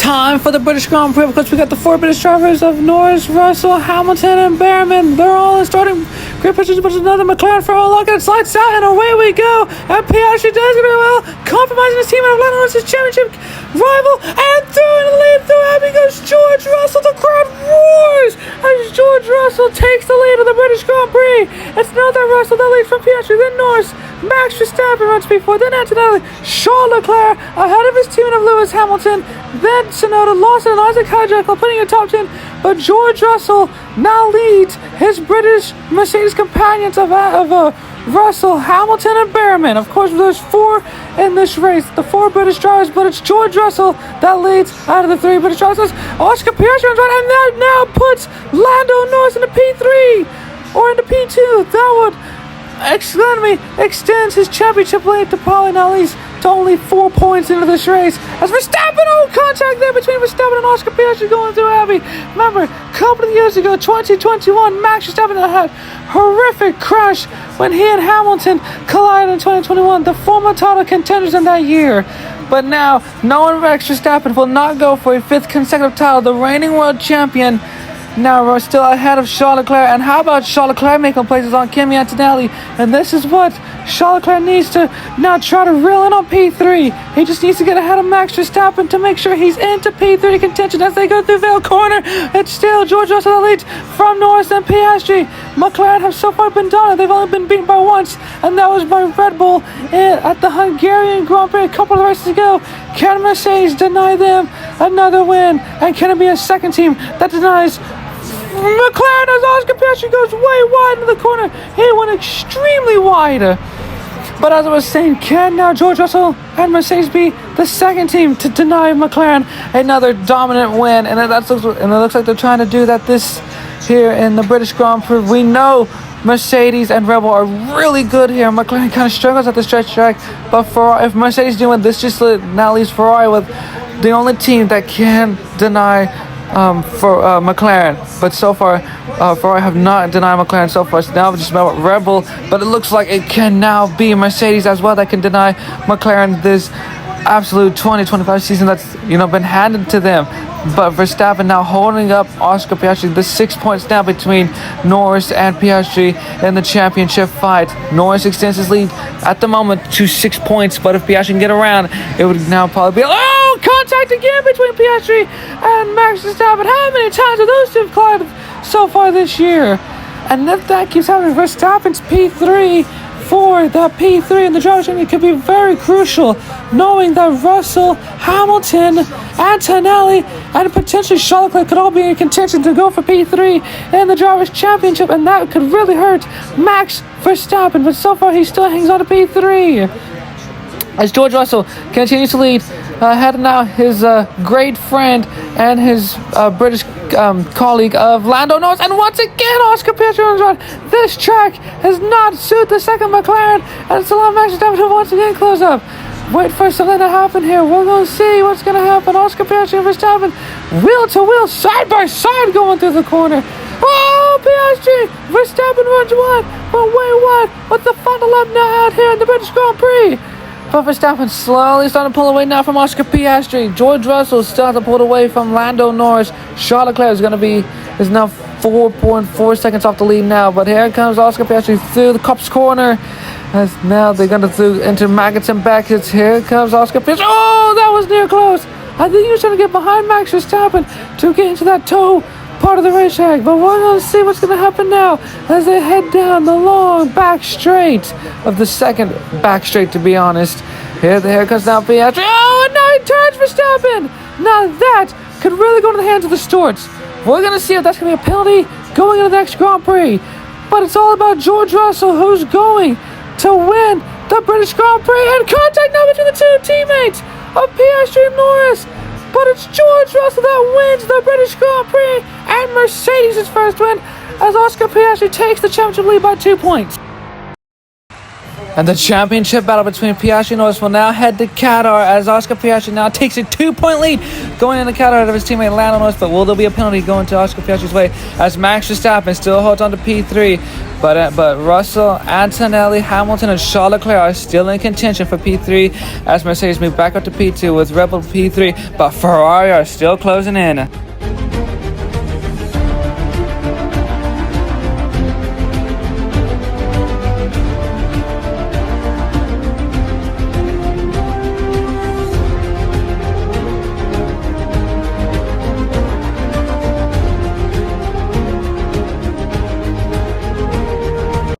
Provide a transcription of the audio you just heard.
time for the British Grand Prix because we got the four British drivers of Norris, Russell, Hamilton, and Behrman. They're all in starting grid positions, but another McLaren for a look, and it slides out, and away we go. And Piastri does it very well, compromising his team out of Lando Norris' championship rival, and through in the lead through Abbey goes George Russell. The crowd roars as George Russell takes the lead of the British Grand Prix. It's another Russell that leads from Piastri, then Norris. Max Verstappen runs P4, then Antonelli, Charles Leclerc ahead of his teammate of Lewis Hamilton, then Tsunoda, Lawson, and Isaac Hijackle putting in top 10, but George Russell now leads his British Mercedes companions of Russell, Hamilton, and Behrman. Of course, there's four in this race, the four British drivers, but it's George Russell that leads out of the three British drivers. Oscar Piastri runs right, and that now puts Lando Norris into P3 or into P2. That would extends his championship lead to probably now at least to only 4 points into this race. As Verstappen, contact there between Verstappen and Oscar Piastri going through Abbey. Remember, a couple of years ago, 2021, Max Verstappen had a horrific crash when he and Hamilton collided in 2021, the former title contenders in that year. But now, knowing Max Verstappen will not go for a fifth consecutive title, the reigning world champion. Now we're still ahead of Charles Leclerc, and how about Charles Leclerc making places on Kimi Antonelli? And this is what Charles Leclerc needs to now try to reel in on P3. He just needs to get ahead of Max Verstappen to make sure he's into P3 contention as they go through Vale Corner. It's still George Russell that leads from Norris and Piastri. McLaren have so far been dominant. They've only been beaten by once, and that was by Red Bull at the Hungarian Grand Prix a couple of races ago. Can Mercedes deny them another win? And can it be a second team that denies McLaren as Oscar Piastri goes way wide in the corner? He went extremely wide. But as I was saying, can now George Russell and Mercedes be the second team to deny McLaren another dominant win? And it looks like they're trying to do that this here in the British Grand Prix. We know Mercedes and Red Bull are really good here. McLaren kind of struggles at the stretch track, but if Mercedes doing this, just now leaves Ferrari with the only team that can deny for McLaren. But so far, Ferrari have not denied McLaren so far. So now it's just about Red Bull, but it looks like it can now be Mercedes as well that can deny McLaren this absolute 2025 season that's been handed to them. But Verstappen now holding up Oscar Piastri. The 6 points now between Norris and Piastri in the championship fight. Norris extends his lead at the moment to 6 points, but if Piastri can get around, it would now probably be contact again between Piastri and Max Verstappen. How many times have those two collided so far this year? And if that keeps happening, Verstappen's P3 for that P3 in the driver's championship could be very crucial, knowing that Russell, Hamilton, Antonelli, and potentially Charles Leclerc could all be in contention to go for P3 in the driver's championship, and that could really hurt Max Verstappen. But so far, he still hangs on to P3 as George Russell continues to lead. Had now his great friend and his British colleague of Lando Norris, and once again Oscar Piastri runs on. This track has not suited the second McLaren, and it's allowed Max Verstappen to once again close up. Wait for something to happen here. We're going to see what's going to happen. Oscar Piastri and Verstappen wheel to wheel, side by side, going through the corner. Oh, Piastri! Verstappen runs wide, but way wide with the final lap now out here in the British Grand Prix. But Verstappen slowly starting to pull away now from Oscar Piastri. George Russell starting to pull away from Lando Norris. Charles Leclerc is now 4.4 seconds off the lead now. But here comes Oscar Piastri through the Copse corner. As now they're going to through into Maggots and Beckett's. Here comes Oscar Piastri. Oh, that was near close. I think he was trying to get behind Max Verstappen to get into that toe part of the racetrack, but we're going to see what's going to happen now as they head down the long back straight of the second back straight, to be honest. Here comes now Piastri. Oh, and now he turns Verstappen. Now that could really go into the hands of the Stewards. We're going to see if that's going to be a penalty going into the next Grand Prix. But it's all about George Russell, who's going to win the British Grand Prix, and contact now between the two teammates of Piastri and Norris. But it's George Russell that wins the British Grand Prix and Mercedes' first win as Oscar Piastri takes the championship lead by 2 points. And the championship battle between Piastri and Norris will now head to Qatar as Oscar Piastri now takes a 2-point lead going into Qatar out of his teammate Lando Norris. But will there be a penalty going to Oscar Piastri's way as Max Verstappen still holds on to P3? But Russell, Antonelli, Hamilton, and Charles Leclerc are still in contention for P3 as Mercedes move back up to P2 with Red Bull P3, but Ferrari are still closing in.